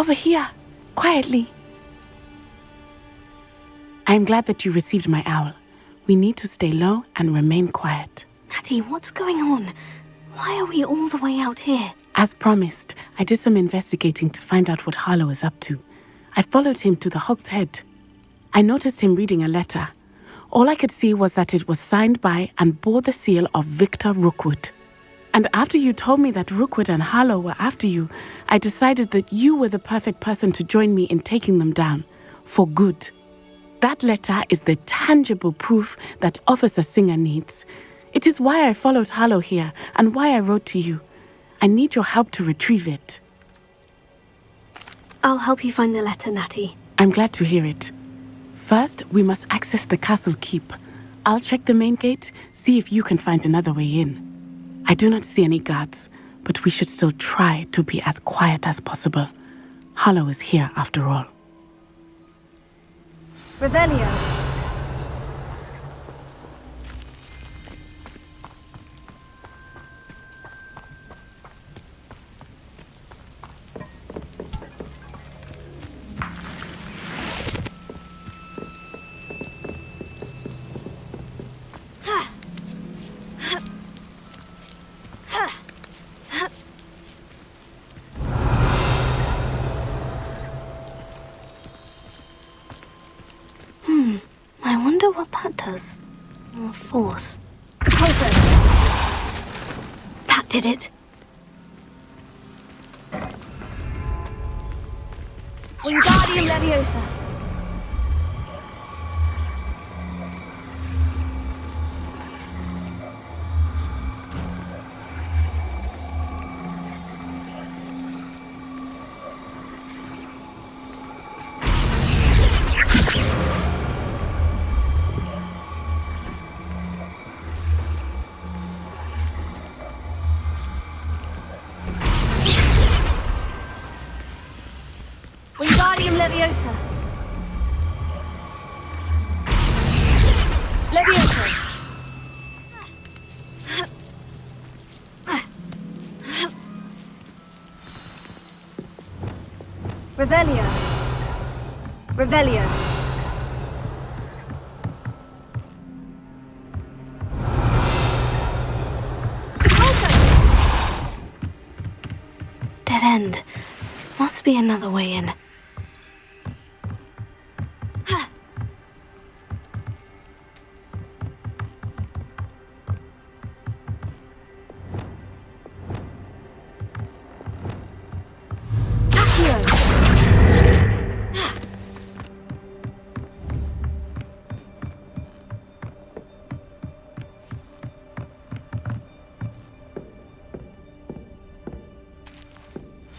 Over here, quietly. I am glad that you received my owl. We need to stay low and remain quiet. Natty, what's going on? Why are we all the way out here? As promised, I did some investigating to find out what Harlow is up to. I followed him to the Hog's Head. I noticed him reading a letter. All I could see was that it was signed by and bore the seal of Victor Rookwood. And after you told me that Rookwood and Harlow were after you, I decided that you were the perfect person to join me in taking them down. For good. That letter is the tangible proof that Officer Singer needs. It is why I followed Harlow here and why I wrote to you. I need your help to retrieve it. I'll help you find the letter, Natty. I'm glad to hear it. First, we must access the castle keep. I'll check the main gate, see if you can find another way in. I do not see any guards, but we should still try to be as quiet as possible. Harlow is here after all. Revelio. I wonder what that does. More force. Closer! That did it. Wingardium Leviosa. Wingardium Leviosa. Leviosa. Revelio. Revelio. Dead end. Must be another way in.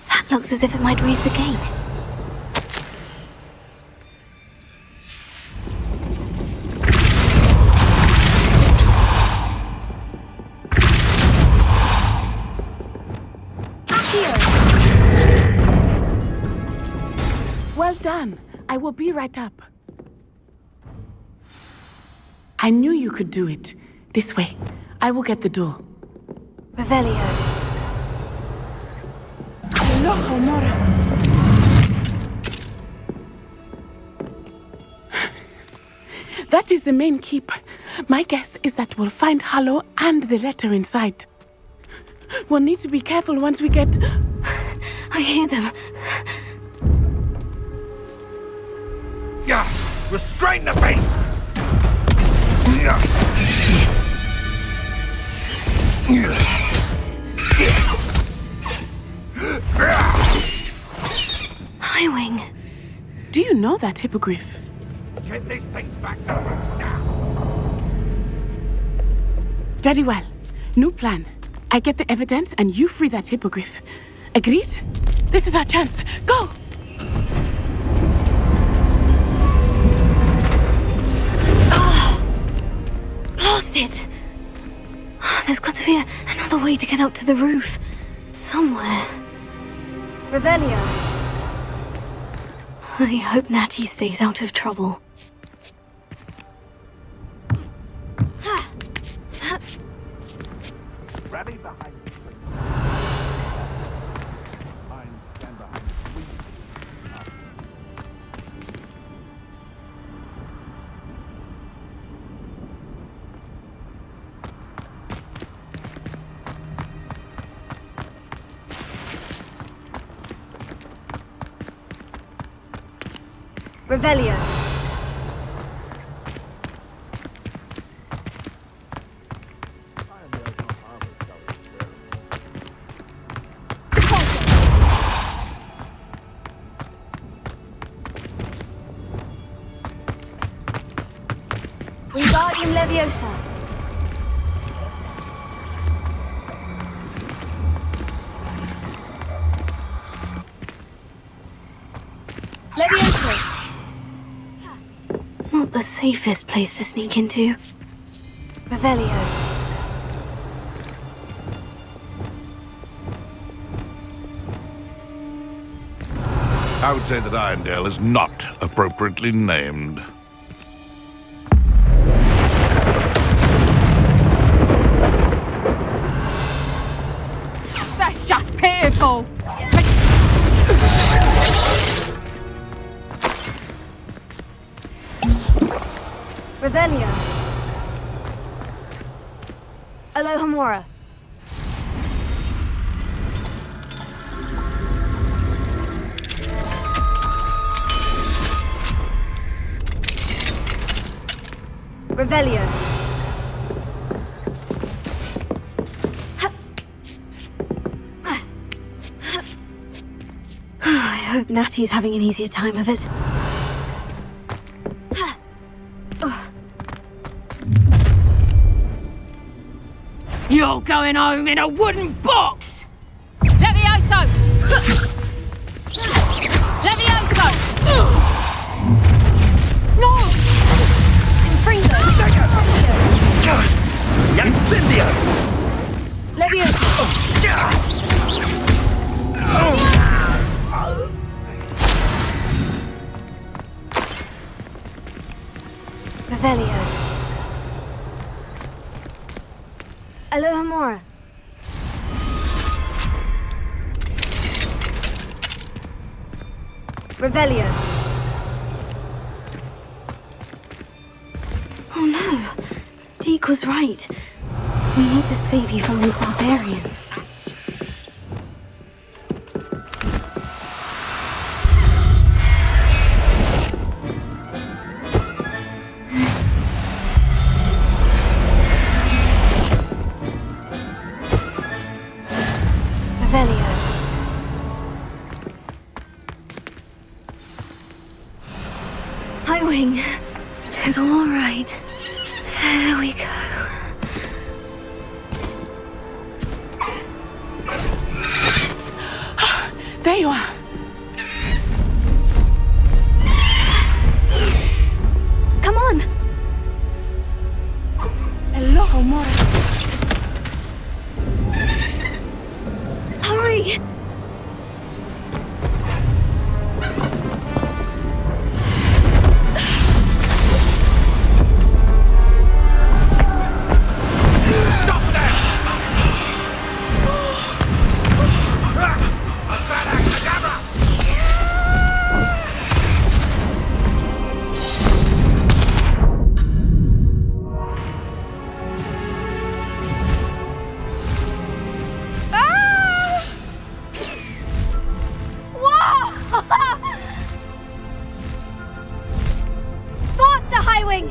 That looks as if it might raise the gate. Well done. I will be right up. I knew you could do it. This way. I will get the door. Revelio. No, Honora. That is the main keep. My guess is that we'll find Harlow and the letter inside. We'll need to be careful once we get... I hear them. Restrain the beast! Highwing. Do you know that hippogriff? Get these things back to the room now! Very well. New plan. I get the evidence and you free that hippogriff. Agreed? This is our chance. Go! Lost it! There's got to be another way to get up to the roof. Somewhere. Revelio. I hope Natty stays out of trouble. Rally behind me. Stand behind me. Revelio. Wingardium Leviosa. Leviosa. Not the safest place to sneak into. Revelio. I would say that Irondale is not appropriately named. That's just pitiful! Revelio. Alohomora. Revelio. I hope Natty's having an easier time of it. You're going home in a wooden box! Levioso! Levioso! No! Confringo! Incendio! Levioso! Revelio. Alohomora. Revelio. Oh no! Deke was right. We need to save you from these barbarians. Revelio. Hi, Wing. It's all right. There we go. There you are. Come on! Hello, Mora. Hurry! Faster, Highwing!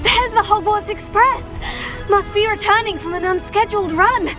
There's the Hogwarts Express! Must be returning from an unscheduled run.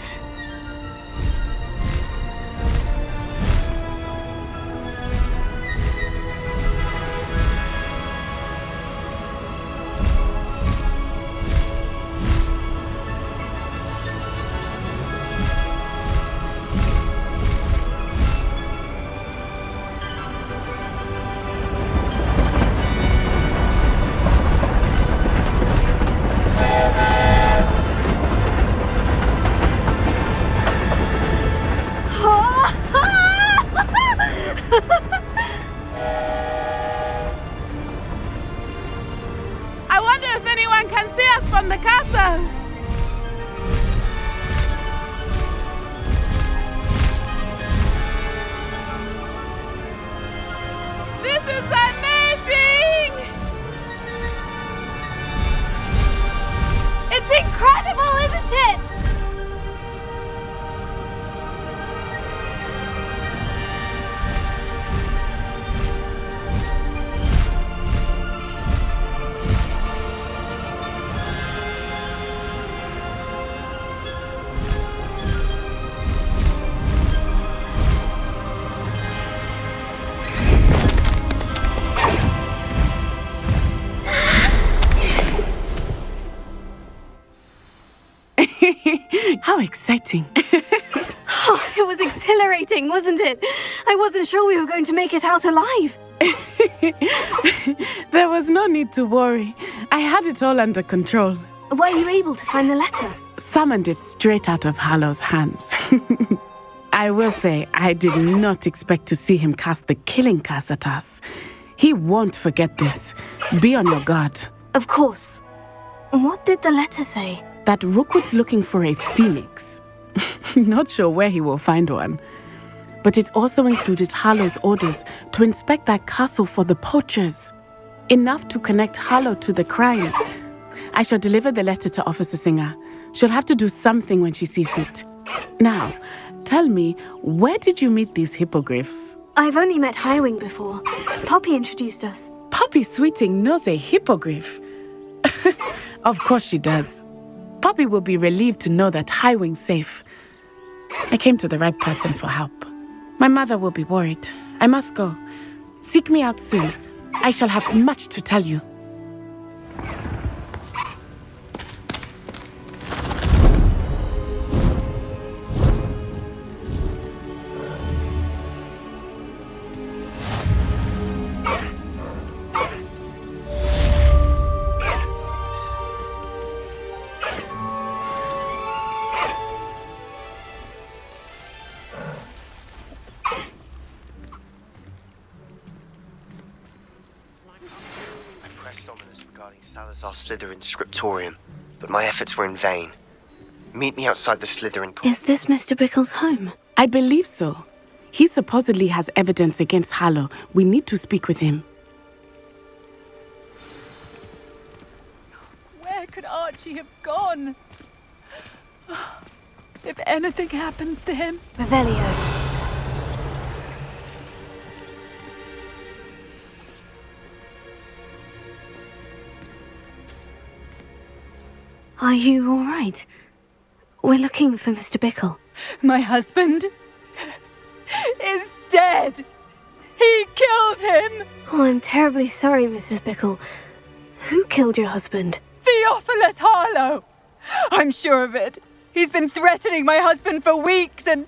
I wonder if anyone can see us from the castle. This is amazing! It's How exciting. Oh, it was exhilarating, wasn't it? I wasn't sure we were going to make it out alive. There was no need to worry. I had it all under control. Were you able to find the letter? Summoned it straight out of Harlow's hands. I will say, I did not expect to see him cast the killing curse at us. He won't forget this. Be on your guard. Of course. What did the letter say? That Rookwood's looking for a phoenix. Not sure where he will find one. But it also included Harlow's orders to inspect that castle for the poachers. Enough to connect Harlow to the crimes. I shall deliver the letter to Officer Singer. She'll have to do something when she sees it. Now, tell me, where did you meet these hippogriffs? I've only met Highwing before. Poppy introduced us. Poppy Sweeting knows a hippogriff. Of course she does. Poppy will be relieved to know that Highwing's safe. I came to the right person for help. My mother will be worried. I must go. Seek me out soon. I shall have much to tell you. Regarding Salazar Slytherin's scriptorium, but my efforts were in vain. Meet me outside the Slytherin court. Is this Mr. Bickle's home? I believe so. He supposedly has evidence against Harlow. We need to speak with him. Where could Archie have gone? If anything happens to him... Revelio. Are you all right? We're looking for Mr. Bickle. My husband is dead. He killed him. Oh, I'm terribly sorry, Mrs. Bickle. Who killed your husband? Theophilus Harlow. I'm sure of it. He's been threatening my husband for weeks and...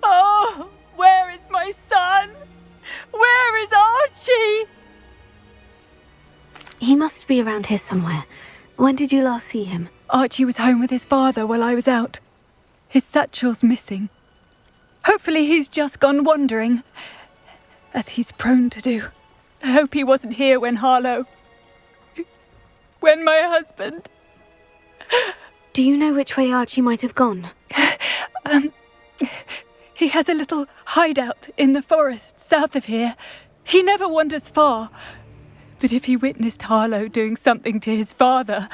Oh, where is my son? Where is Archie? He must be around here somewhere. When did you last see him? Archie was home with his father while I was out. His satchel's missing. Hopefully he's just gone wandering, as he's prone to do. I hope he wasn't here when Harlow... when my husband... Do you know which way Archie might have gone? He has a little hideout in the forest south of here. He never wanders far. But if he witnessed Harlow doing something to his father,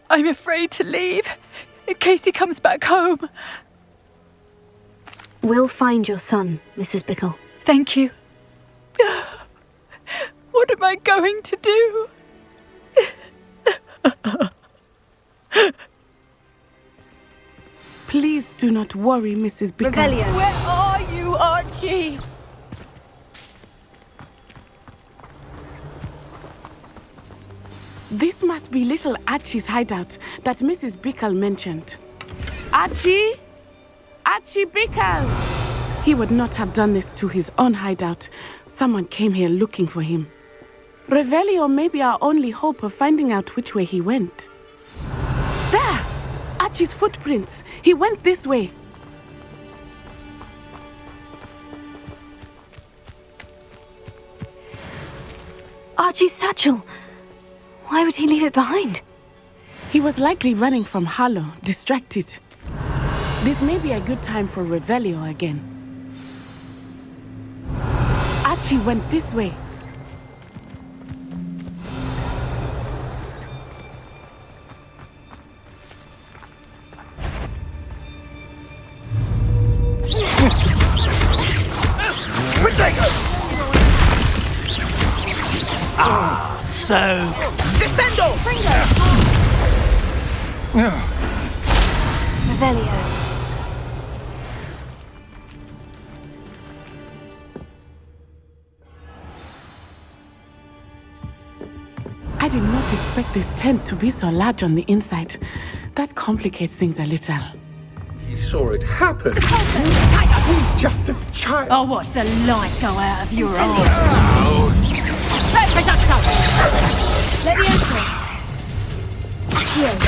I'm afraid to leave, in case he comes back home. We'll find your son, Mrs. Bickle. Thank you. What am I going to do? Please do not worry, Mrs. Bickle. Revelio. Where are you, Archie? This must be little Archie's hideout that Mrs. Bickle mentioned. Archie? Archie Bickle! He would not have done this to his own hideout. Someone came here looking for him. Revelio may be our only hope of finding out which way he went. There! Archie's footprints. He went this way. Archie's satchel. Why would he leave it behind? He was likely running from Harlow, distracted. This may be a good time for Revelio again. Archie went this way. Descendo! Revelio. I did not expect this tent to be so large on the inside. That complicates things a little. He saw it happen. He's just a child. I'll watch the light go out of your eyes. Let's pick up the top. Let me answer. Here.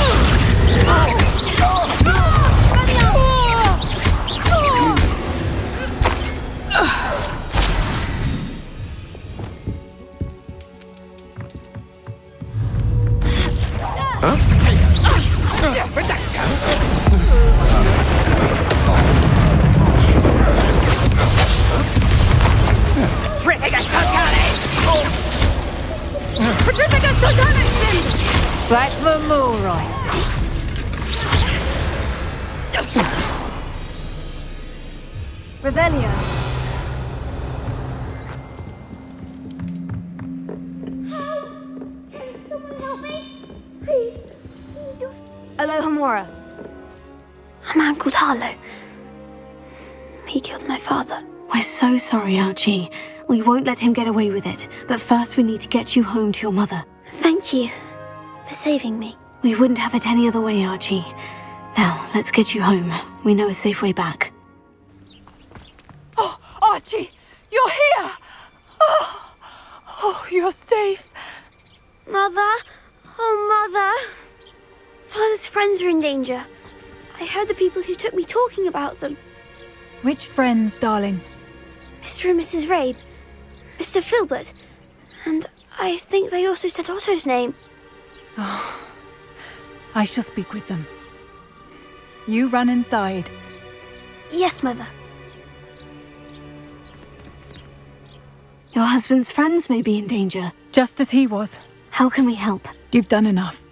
Back for more, I see. Revelio. Alohomora. A man called Harlow. He killed my father. We're so sorry, Archie. We won't let him get away with it. But first we need to get you home to your mother. Thank you for saving me. We wouldn't have it any other way, Archie. Now, let's get you home. We know a safe way back. Oh, Archie, you're here! Oh, you're safe. Mother? Oh, Mother. Father's friends are in danger. I heard the people who took me talking about them. Which friends, darling? Mr. and Mrs. Rabe, Mr. Filbert, and I think they also said Otto's name. Oh, I shall speak with them. You run inside. Yes, Mother. Your husband's friends may be in danger. Just as he was. How can we help? You've done enough.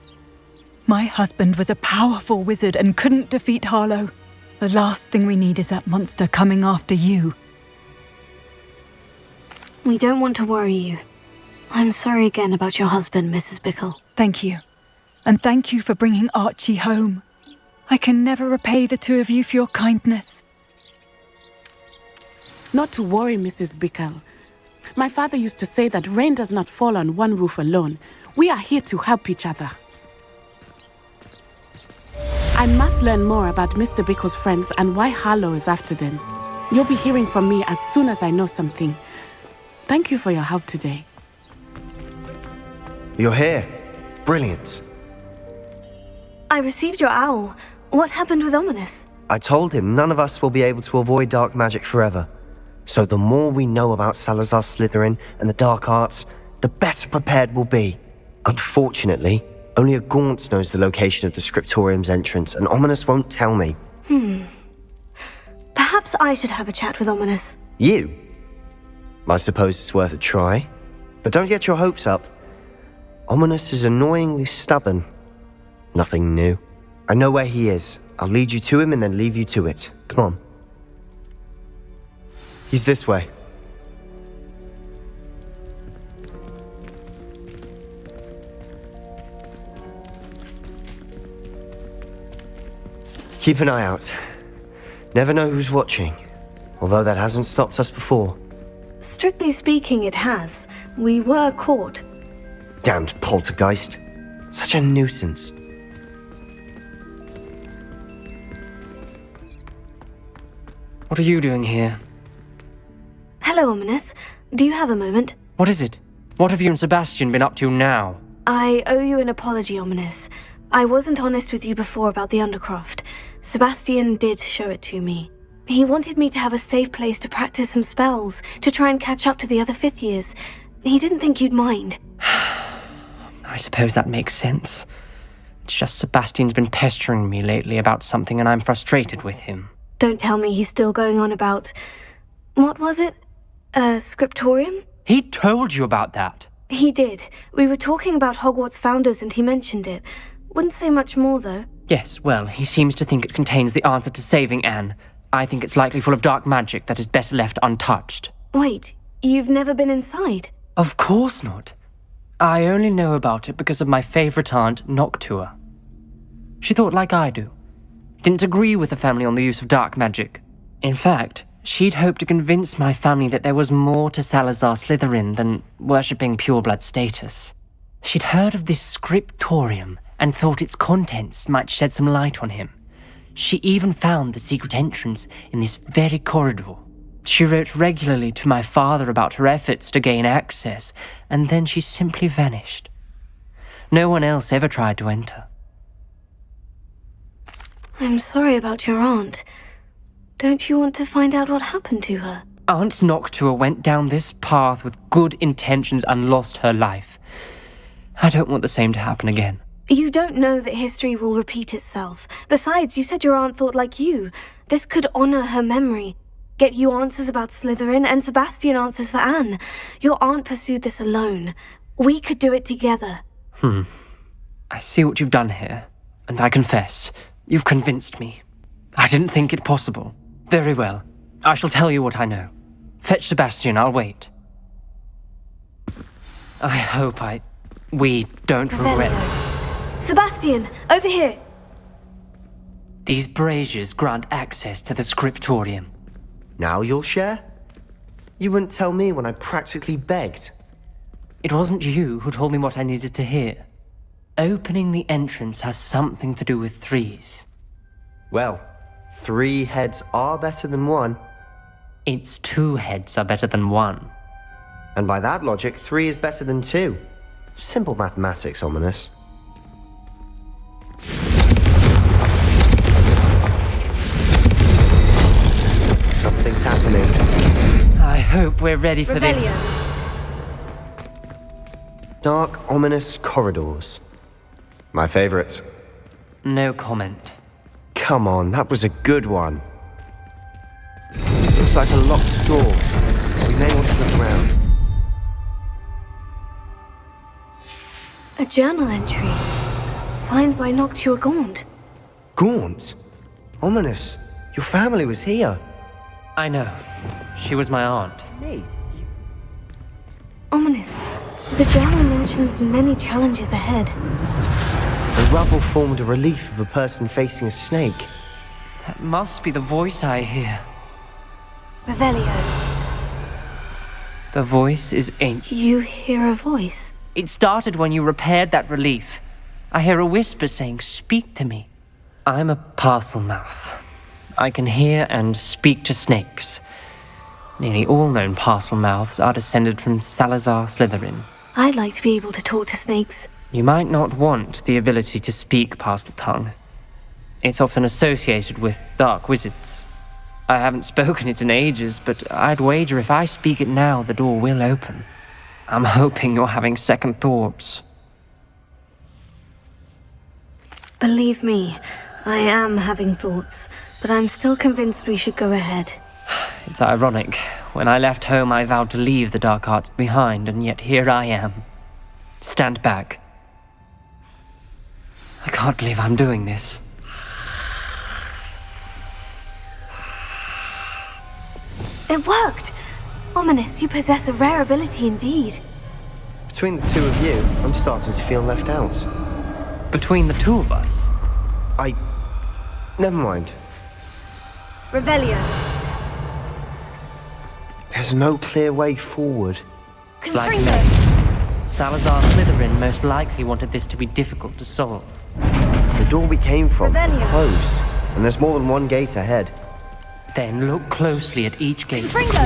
My husband was a powerful wizard and couldn't defeat Harlow. The last thing we need is that monster coming after you. We don't want to worry you. I'm sorry again about your husband, Mrs. Bickle. Thank you. And thank you for bringing Archie home. I can never repay the two of you for your kindness. Not to worry, Mrs. Bickle. My father used to say that rain does not fall on one roof alone. We are here to help each other. I must learn more about Mr. Bickle's friends and why Harlow is after them. You'll be hearing from me as soon as I know something. Thank you for your help today. You're here. Brilliant. I received your owl. What happened with Ominous? I told him none of us will be able to avoid dark magic forever. So the more we know about Salazar Slytherin and the dark arts, the better prepared we'll be. Unfortunately, only a Gaunt knows the location of the Scriptorium's entrance, and Ominous won't tell me. Perhaps I should have a chat with Ominous. You? I suppose it's worth a try. But don't get your hopes up. Ominous is annoyingly stubborn. Nothing new. I know where he is. I'll lead you to him and then leave you to it. Come on. He's this way. Keep an eye out. Never know who's watching. Although that hasn't stopped us before. Strictly speaking, it has. We were caught. Damned poltergeist. Such a nuisance. What are you doing here? Hello, Ominous. Do you have a moment? What is it? What have you and Sebastian been up to now? I owe you an apology, Ominous. I wasn't honest with you before about the Undercroft. Sebastian did show it to me. He wanted me to have a safe place to practice some spells, to try and catch up to the other fifth years. He didn't think you'd mind. I suppose that makes sense. It's just Sebastian's been pestering me lately about something and I'm frustrated with him. Don't tell me he's still going on about... What was it? Scriptorium? He told you about that? He did. We were talking about Hogwarts founders and he mentioned it. Wouldn't say much more, though. Yes, well, he seems to think it contains the answer to saving Anne. I think it's likely full of dark magic that is better left untouched. Wait, you've never been inside? Of course not. I only know about it because of my favourite aunt, Noctua. She thought like I do. Didn't agree with the family on the use of dark magic. In fact, she'd hoped to convince my family that there was more to Salazar Slytherin than worshipping pureblood status. She'd heard of this scriptorium and thought its contents might shed some light on him. She even found the secret entrance in this very corridor. She wrote regularly to my father about her efforts to gain access, and then she simply vanished. No one else ever tried to enter. I'm sorry about your aunt. Don't you want to find out what happened to her? Aunt Noctua went down this path with good intentions and lost her life. I don't want the same to happen again. You don't know that history will repeat itself. Besides, you said your aunt thought like you. This could honor her memory. Get you answers about Slytherin, and Sebastian answers for Anne. Your aunt pursued this alone. We could do it together. I see what you've done here, and I confess, you've convinced me. I didn't think it possible. Very well. I shall tell you what I know. Fetch Sebastian, I'll wait. I hope we don't regret this. Sebastian, over here! These braziers grant access to the scriptorium. Now you'll share? You wouldn't tell me when I practically begged. It wasn't you who told me what I needed to hear. Opening the entrance has something to do with threes. Well, 3 heads are better than 1. It's 2 heads are better than 1. And by that logic, 3 is better than 2. Simple mathematics, Ominous. Something's happening. I hope we're ready for this. Dark, ominous corridors. My favorite. No comment. Come on, that was a good one. Looks like a locked door. We may want to look around. A journal entry. Signed by Noctua Gaunt. Gaunt? Ominous. Your family was here. I know. She was my aunt. Me? Ominous. The journal mentions many challenges ahead. The rubble formed a relief of a person facing a snake. That must be the voice I hear. Revelio. The voice is ancient. You hear a voice? It started when you repaired that relief. I hear a whisper saying, "Speak to me." I'm a parcel mouth. I can hear and speak to snakes. Nearly all known parcel mouths are descended from Salazar Slytherin. I'd like to be able to talk to snakes. You might not want the ability to speak parcel tongue. It's often associated with dark wizards. I haven't spoken it in ages, but I'd wager if I speak it now, the door will open. I'm hoping you're having second thoughts. Believe me, I am having thoughts, but I'm still convinced we should go ahead. It's ironic. When I left home, I vowed to leave the dark arts behind, and yet here I am. Stand back. I can't believe I'm doing this. It worked! Ominous, you possess a rare ability indeed. Between the two of you, I'm starting to feel left out. Between the two of us? Never mind. Revelio. There's no clear way forward. Like me. Salazar Slytherin most likely wanted this to be difficult to solve. The door we came from Revelio. closed, and there's more than one gate ahead. Then look closely at each gate. Fringo!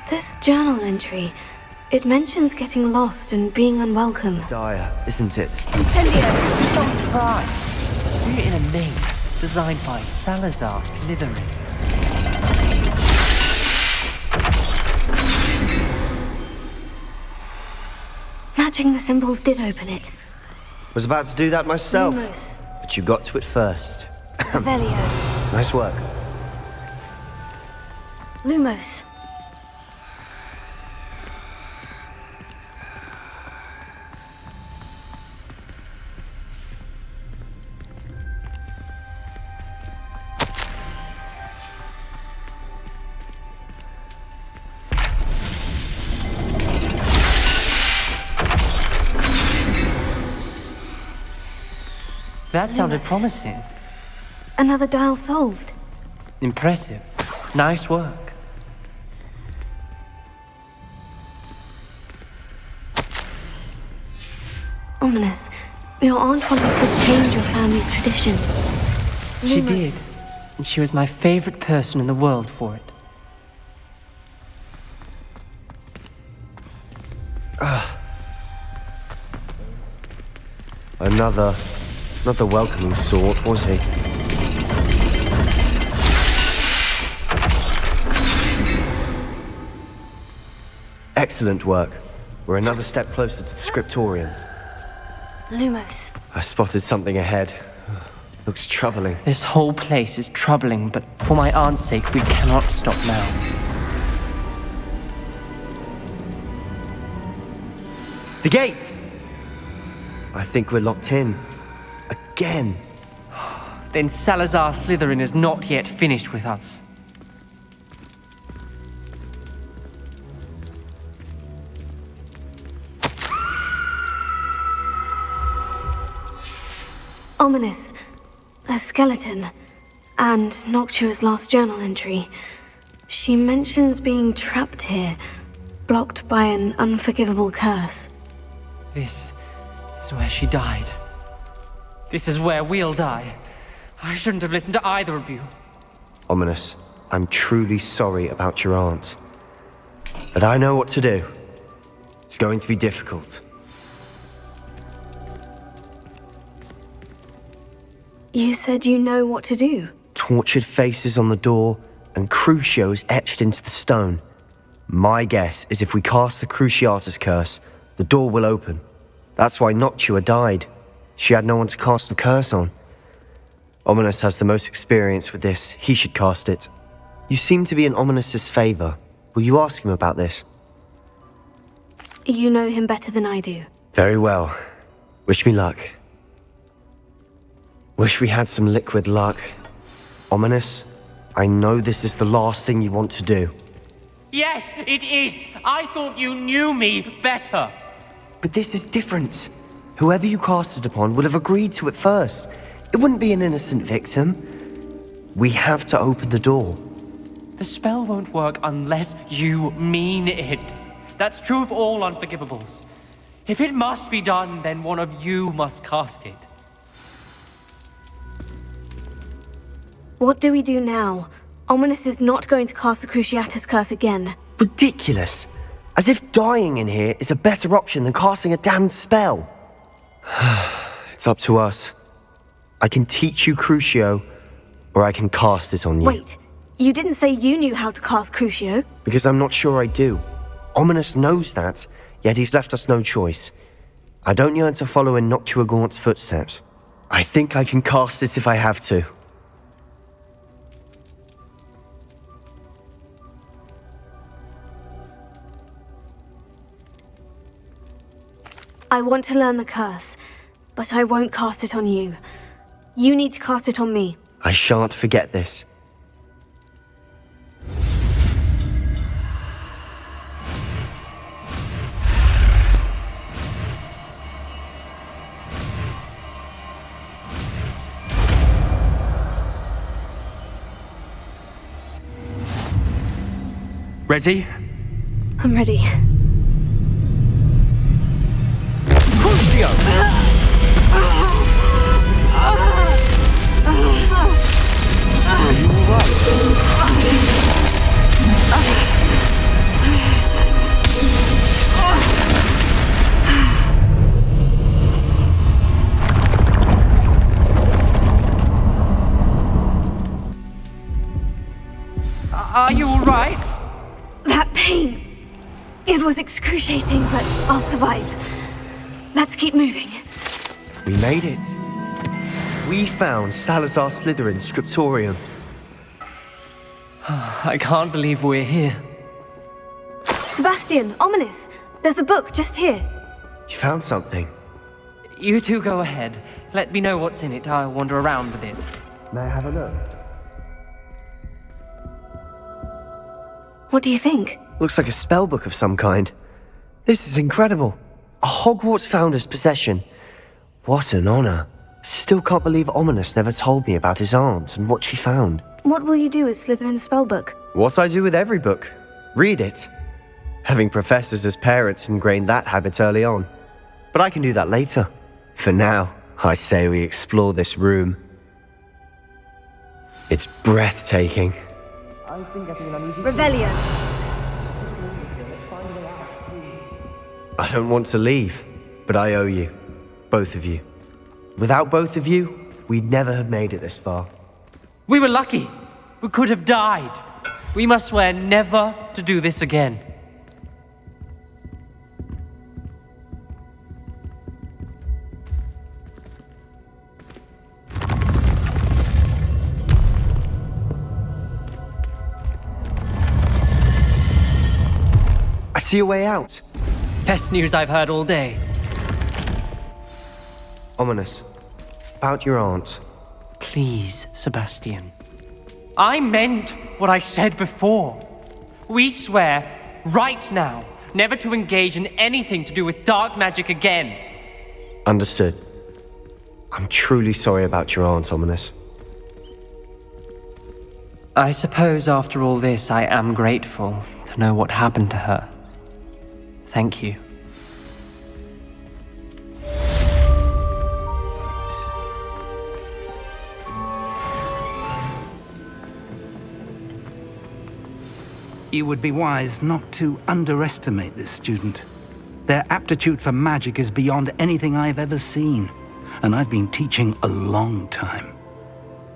This journal entry, it mentions getting lost and being unwelcome. Dire, isn't it? Incendio! Some surprise. We're in a maze designed by Salazar Slytherin. Matching the symbols did open it. Was about to do that myself, Lumos. but you got to it first. Revelio. Nice work. Lumos. That sounded Lewis. promising. Another dial solved. Impressive. Nice work. Ominous. Your aunt wanted to change your family's traditions. She Lumos. did. And she was my favorite person in the world for it. Another. Not the welcoming sort, was he? Excellent work. We're another step closer to the scriptorium. Lumos. I spotted something ahead. Looks troubling. This whole place is troubling, but for my aunt's sake, we cannot stop now. The gate! I think we're locked in. Again. Then Salazar Slytherin is not yet finished with us. Ominous. A skeleton. And Noctua's last journal entry. She mentions being trapped here, blocked by an unforgivable curse. This is where she died. This is where we'll die. I shouldn't have listened to either of you. Ominous, I'm truly sorry about your aunt. But I know what to do. It's going to be difficult. You said you know what to do. Tortured faces on the door and Crucios etched into the stone. My guess is if we cast the Cruciatus curse, the door will open. That's why Noctua died. She had no one to cast the curse on. Ominous has the most experience with this. He should cast it. You seem to be in Ominous's favor. Will you ask him about this? You know him better than I do. Very well. Wish me luck. Wish we had some liquid luck. Ominous, I know this is the last thing you want to do. Yes, it is. I thought you knew me better. But this is different. Whoever you cast it upon would have agreed to it first. It wouldn't be an innocent victim. We have to open the door. The spell won't work unless you mean it. That's true of all unforgivables. If it must be done, then one of you must cast it. What do we do now? Ominous is not going to cast the Cruciatus curse again. Ridiculous. As if dying in here is a better option than casting a damned spell. It's up to us. I can teach you Crucio, or I can cast it on you. Wait, you didn't say you knew how to cast Crucio? Because I'm not sure I do. Ominous knows that, yet he's left us no choice. I don't yearn to follow in Noctua Gaunt's footsteps. I think I can cast it if I have to. I want to learn the curse, but I won't cast it on you. You need to cast it on me. I shan't forget this. Ready? I'm ready. Are you all right? That pain! It was excruciating, but I'll survive. Let's keep moving. We made it. We found Salazar Slytherin's scriptorium. I can't believe we're here. Sebastian, Ominous, there's a book just here. You found something. You two go ahead. Let me know what's in it. I'll wander around a bit. May I have a look? What do you think? Looks like a spellbook of some kind. This is incredible. A Hogwarts founder's possession. What an honor. Still can't believe Ominous never told me about his aunt and what she found. What will you do with Slytherin's spellbook? What I do with every book. Read it. Having professors as parents ingrained that habit early on. But I can do that later. For now, I say we explore this room. It's breathtaking. Revelio. I don't want to leave, but I owe you. Both of you. Without both of you, we'd never have made it this far. We were lucky. We could have died. We must swear never to do this again. I see a way out. Best news I've heard all day. Ominous. About your aunt. Please, Sebastian. I meant what I said before. We swear, right now, never to engage in anything to do with dark magic again. Understood. I'm truly sorry about your aunt, Ominous. I suppose after all this, I am grateful to know what happened to her. Thank you. You would be wise not to underestimate this student. Their aptitude for magic is beyond anything I've ever seen, and I've been teaching a long time.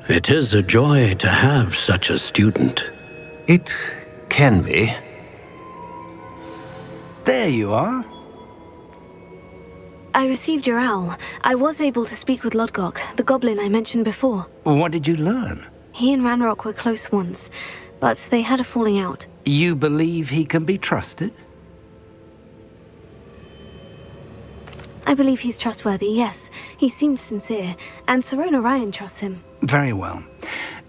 It is a joy to have such a student. It can be. There you are. I received your owl. I was able to speak with Lodgok, the goblin I mentioned before. What did you learn? He and Ranrock were close once, but they had a falling out. You believe he can be trusted? I believe he's trustworthy, yes. He seems sincere, and Sirona Ryan trusts him. Very well.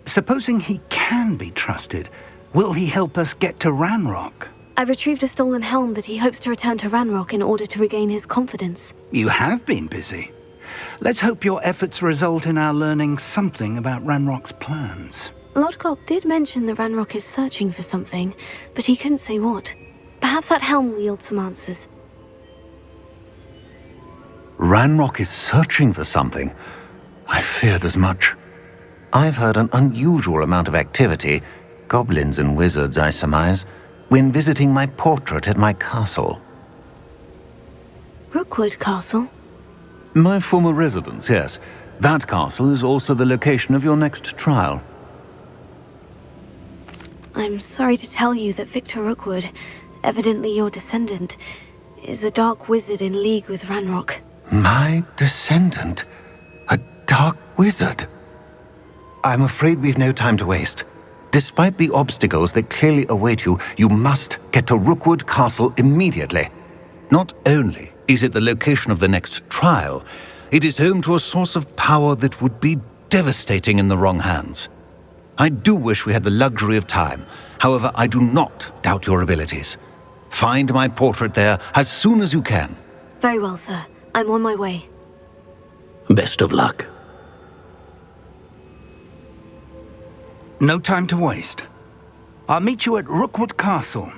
Supposing he can be trusted, will he help us get to Ranrock? I retrieved a stolen helm that he hopes to return to Ranrock in order to regain his confidence. You have been busy. Let's hope your efforts result in our learning something about Ranrock's plans. Lodgok did mention that Ranrock is searching for something, but he couldn't say what. Perhaps that helm will yield some answers. Ranrock is searching for something. I feared as much. I've heard an unusual amount of activity, goblins and wizards, I surmise, when visiting my portrait at my castle. Rookwood Castle? My former residence, yes. That castle is also the location of your next trial. I'm sorry to tell you that Victor Rookwood, evidently your descendant, is a dark wizard in league with Ranrock. My descendant? A dark wizard? I'm afraid we've no time to waste. Despite the obstacles that clearly await you, you must get to Rookwood Castle immediately. Not only is it the location of the next trial, it is home to a source of power that would be devastating in the wrong hands. I do wish we had the luxury of time. However, I do not doubt your abilities. Find my portrait there as soon as you can. Very well, sir. I'm on my way. Best of luck. No time to waste. I'll meet you at Rookwood Castle.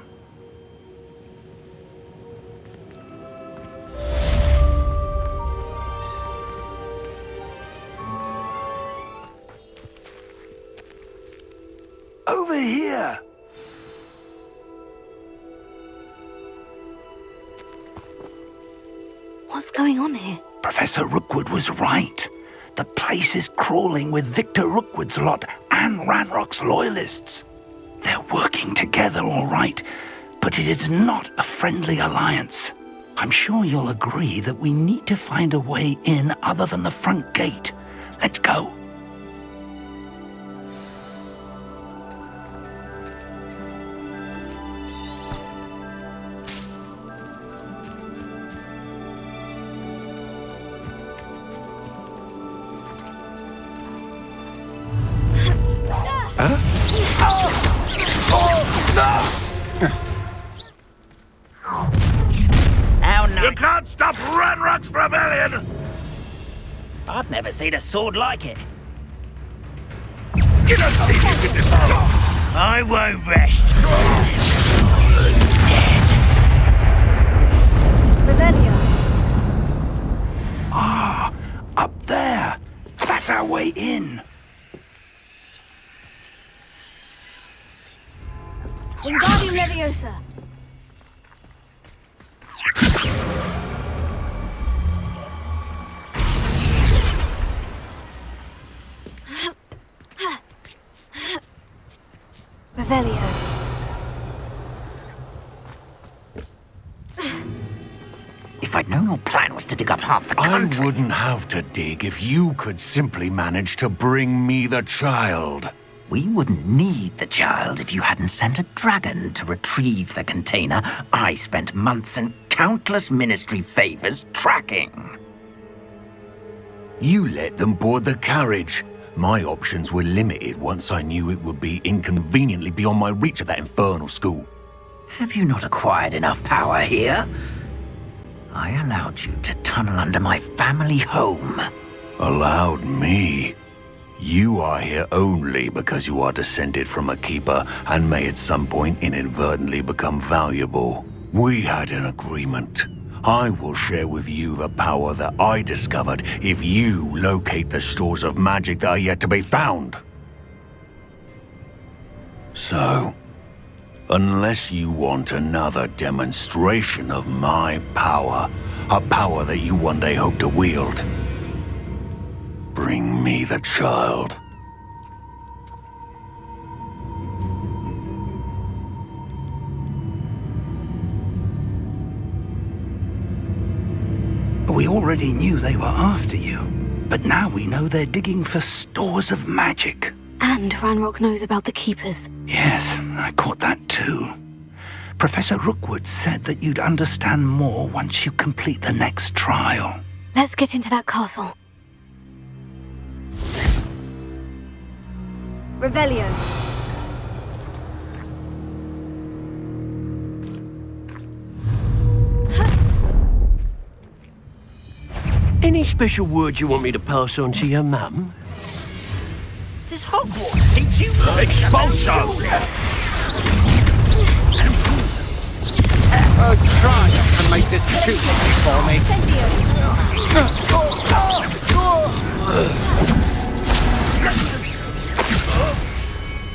Over here! What's going on here? Professor Rookwood was right. The place is crawling with Victor Rookwood's lot and Ranrock's loyalists. They're working together, all right, but it is not a friendly alliance. I'm sure you'll agree that we need to find a way in other than the front gate. Let's go. You can't stop Ranrock's rebellion! I've never seen a sword like it. I won't rest. Dead. Revelio. Ah, up there. That's our way in. Wingardium Leviosa. Revelio. If I'd known your plan was to dig up half the country... I wouldn't have to dig if you could simply manage to bring me the child. We wouldn't need the child if you hadn't sent a dragon to retrieve the container I spent months and countless ministry favors tracking. You let them board the carriage. My options were limited once I knew it would be inconveniently beyond my reach at that infernal school. Have you not acquired enough power here? I allowed you to tunnel under my family home. Allowed me? You are here only because you are descended from a keeper and may at some point inadvertently become valuable. We had an agreement. I will share with you the power that I discovered if you locate the stores of magic that are yet to be found. So, unless you want another demonstration of my power, a power that you one day hope to wield, bring me the child. We already knew they were after you, but now we know they're digging for stores of magic. And Ranrock knows about the Keepers. Yes, I caught that too. Professor Rookwood said that you'd understand more once you complete the next trial. Let's get into that castle. Revelio. Any special words you want me to pass on to your mum? Does Hogwarts teach you? Expulso! Try and make this too easy for me.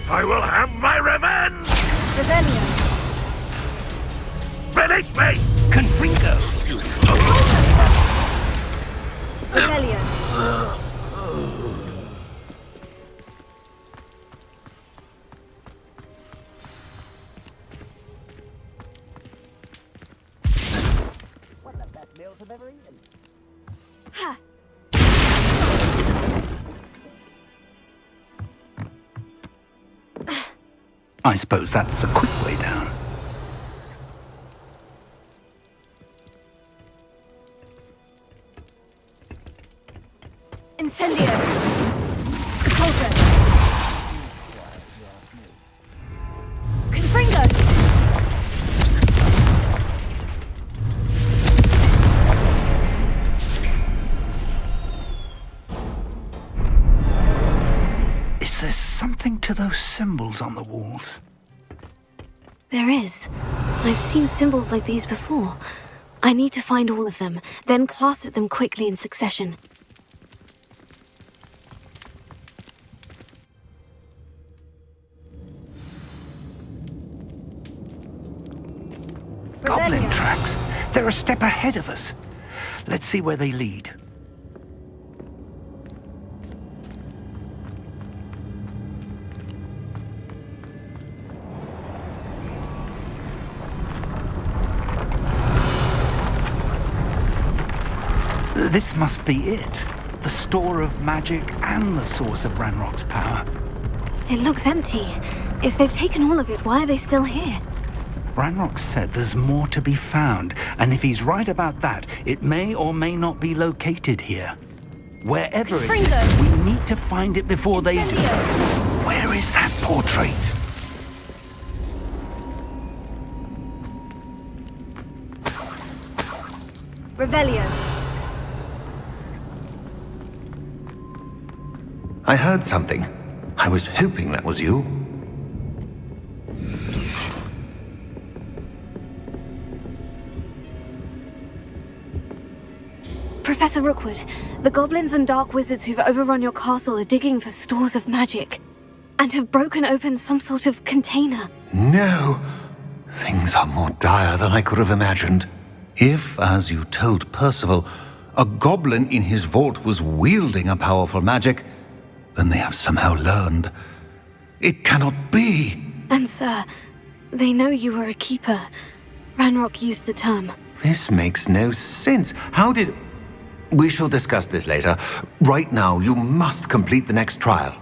I will have my revenge! Revelio. Release me! Confringo! Revelio. Ha. I suppose that's the quick way down. Incendio. Repulsor. Confringo. Is there something to those symbols on the walls? There is. I've seen symbols like these before. I need to find all of them, then cast at them quickly in succession. Goblin tracks. They're a step ahead of us. Let's see where they lead. This must be it. The store of magic and the source of Ranrock's power. It looks empty. If they've taken all of it, why are they still here? Ranrock said there's more to be found, and if he's right about that, it may or may not be located here. Wherever it is, we need to find it before they do. Where is that portrait? Revelio. I heard something. I was hoping that was you. Professor Rookwood, the goblins and dark wizards who've overrun your castle are digging for stores of magic and have broken open some sort of container. No! Things are more dire than I could have imagined. If, as you told Percival, a goblin in his vault was wielding a powerful magic, then they have somehow learned. It cannot be! And sir, they know you were a keeper. Ranrock used the term. This makes no sense. How did... We shall discuss this later. Right now, you must complete the next trial.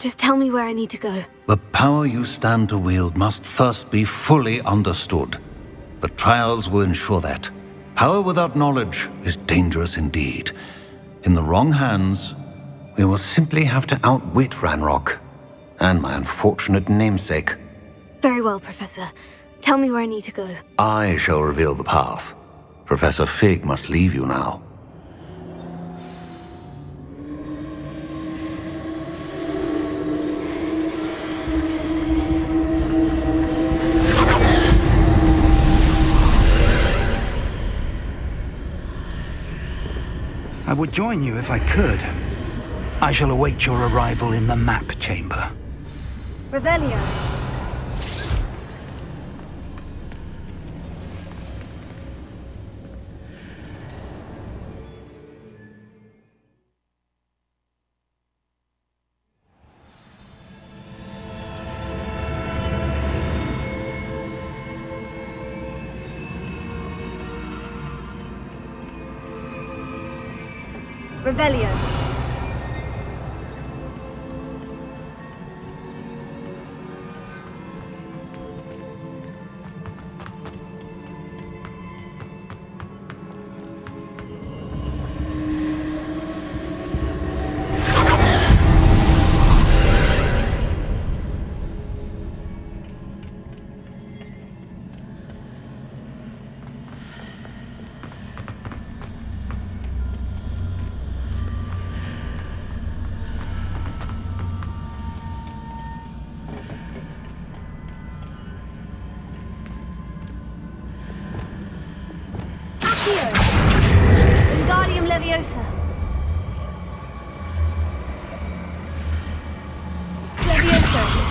Just tell me where I need to go. The power you stand to wield must first be fully understood. The trials will ensure that. Power without knowledge is dangerous indeed. In the wrong hands, we will simply have to outwit Ranrock and my unfortunate namesake. Very well, Professor. Tell me where I need to go. I shall reveal the path. Professor Fig must leave you now. I would join you if I could. I shall await your arrival in the map chamber. Revelio. Revelio. Wingardium Leviosa. Leviosa.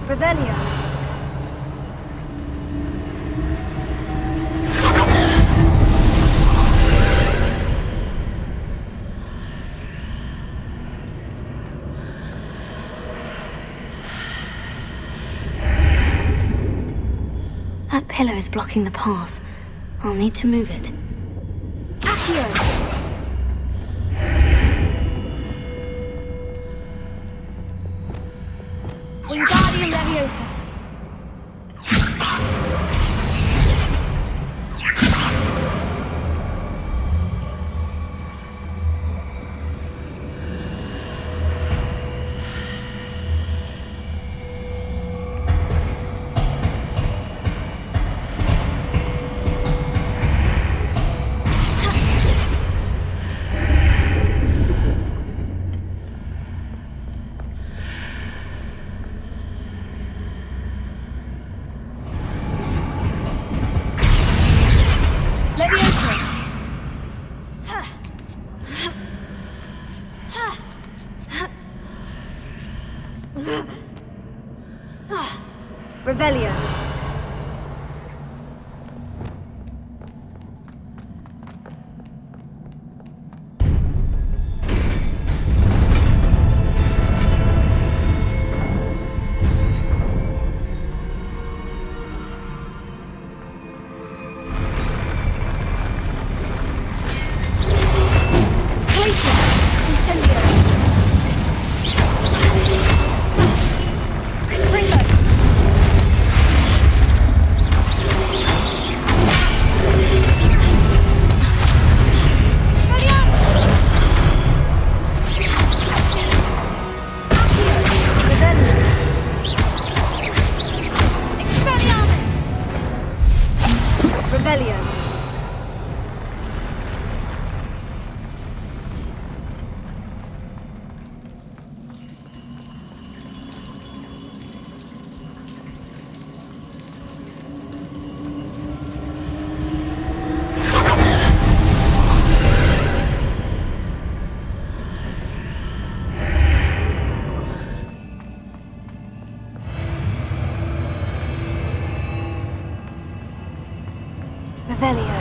Revelio. That pillar is blocking the path. I'll need to move it. Accio! Wingardium Leviosa. Revelio. Incendio. Revelio. Revelio.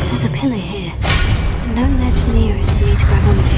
There's a pillar here, and no ledge near it for me to grab onto.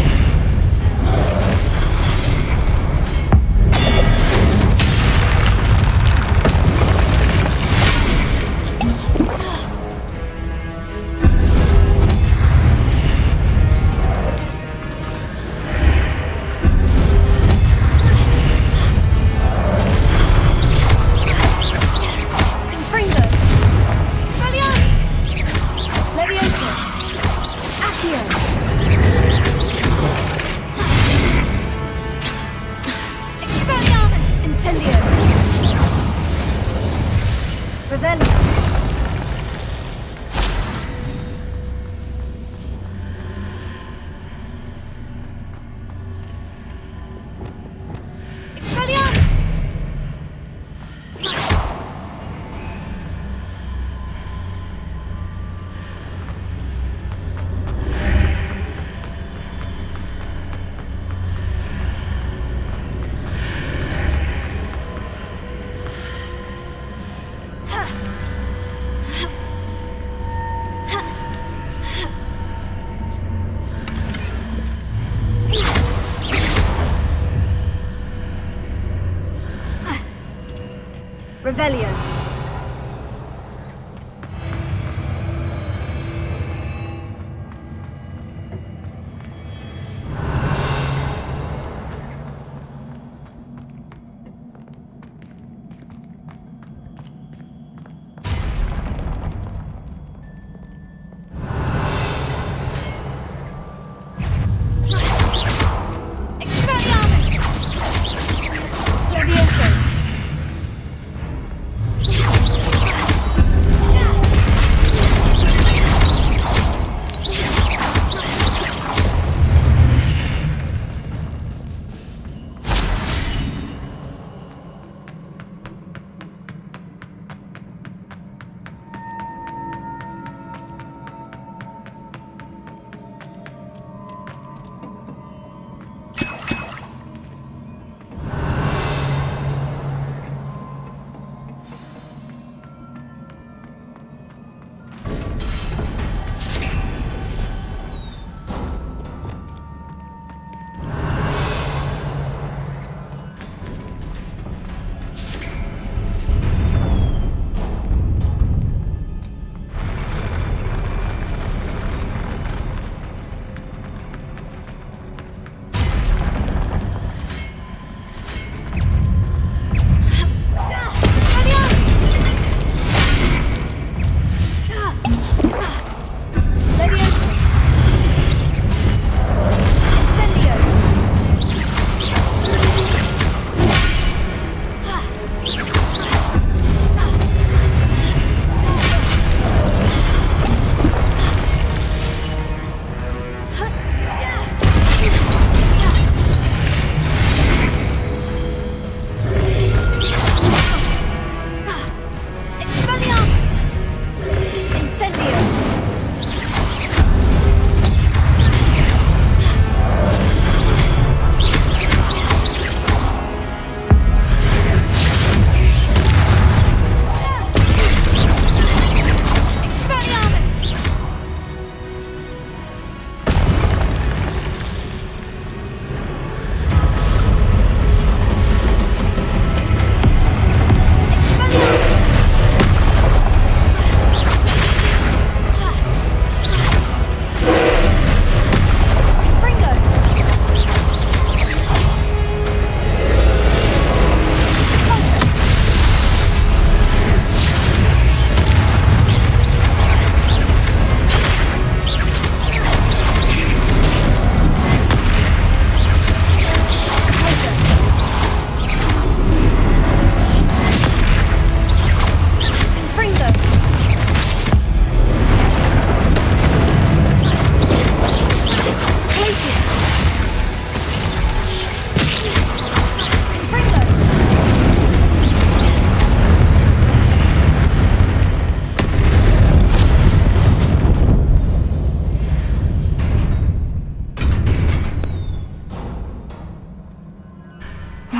Revelio. Expelliarmus! Levioso!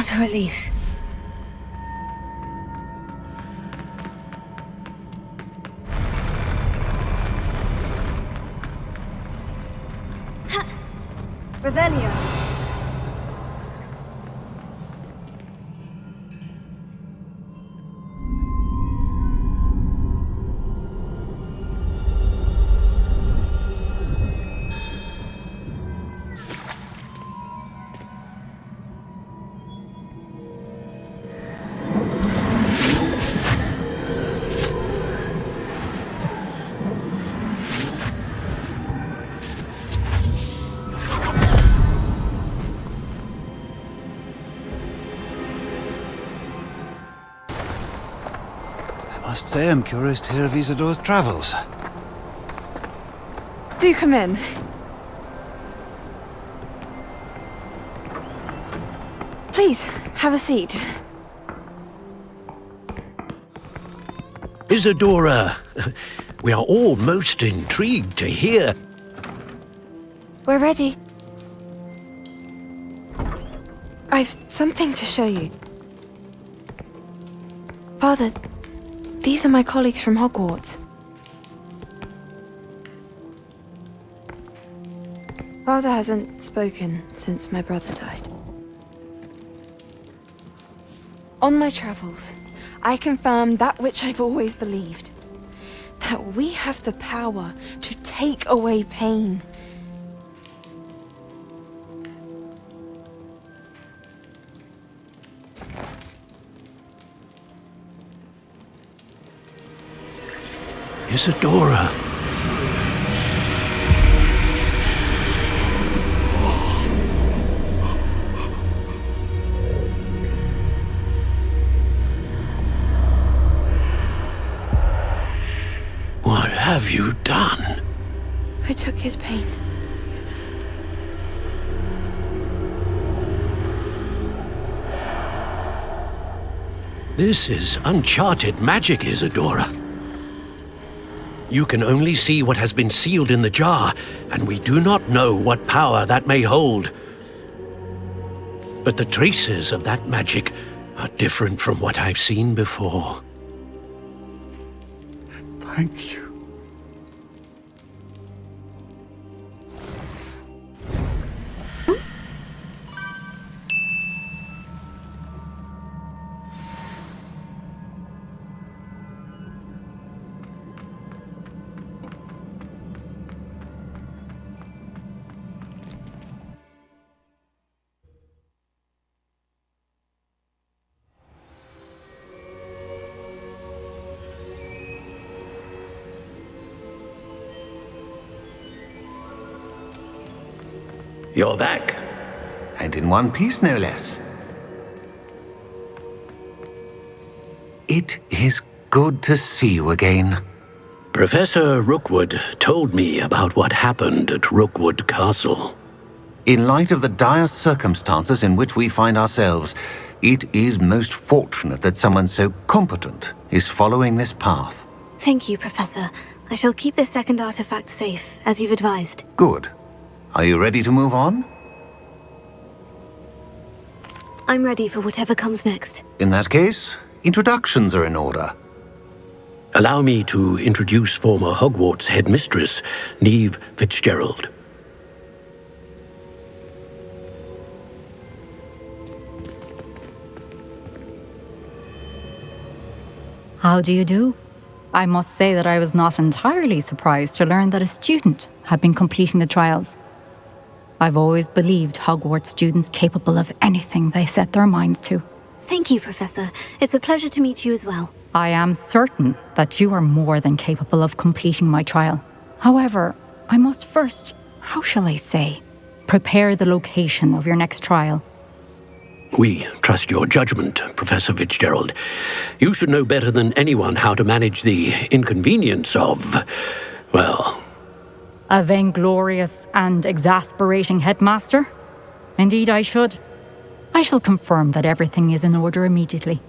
What a relief. Revelio. I must say I'm curious to hear of Isidore's travels. Do come in. Please, have a seat. Isadora, we are all most intrigued to hear. We're ready. I've something to show you. Father, these are my colleagues from Hogwarts. Father hasn't spoken since my brother died. On my travels, I confirmed that which I've always believed. That we have the power to take away pain. Isadora. What have you done? I took his pain. This is uncharted magic, Isadora. You can only see what has been sealed in the jar, and we do not know what power that may hold. But the traces of that magic are different from what I've seen before. Thank you. You're back. And in one piece, no less. It is good to see you again. Professor Rookwood told me about what happened at Rookwood Castle. In light of the dire circumstances in which we find ourselves, it is most fortunate that someone so competent is following this path. Thank you, Professor. I shall keep this second artifact safe, as you've advised. Good. Are you ready to move on? I'm ready for whatever comes next. In that case, introductions are in order. Allow me to introduce former Hogwarts headmistress, Neve Fitzgerald. How do you do? I must say that I was not entirely surprised to learn that a student had been completing the trials. I've always believed Hogwarts students capable of anything they set their minds to. Thank you, Professor. It's a pleasure to meet you as well. I am certain that you are more than capable of completing my trial. However, I must first, how shall I say, prepare the location of your next trial. We trust your judgment, Professor Fitzgerald. You should know better than anyone how to manage the inconvenience of, well... A vainglorious and exasperating headmaster? Indeed I should. I shall confirm that everything is in order immediately.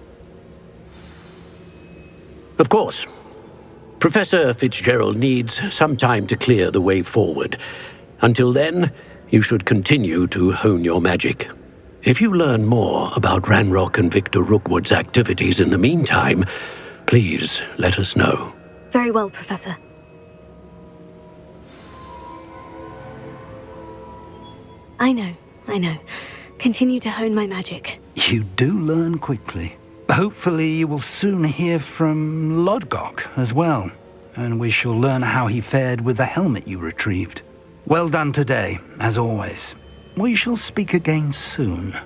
Of course. Professor Fitzgerald needs some time to clear the way forward. Until then, you should continue to hone your magic. If you learn more about Ranrock and Victor Rookwood's activities in the meantime, please let us know. Very well, Professor. I know. Continue to hone my magic. You do learn quickly. Hopefully you will soon hear from Lodgok as well, and we shall learn how he fared with the helmet you retrieved. Well done today, as always. We shall speak again soon.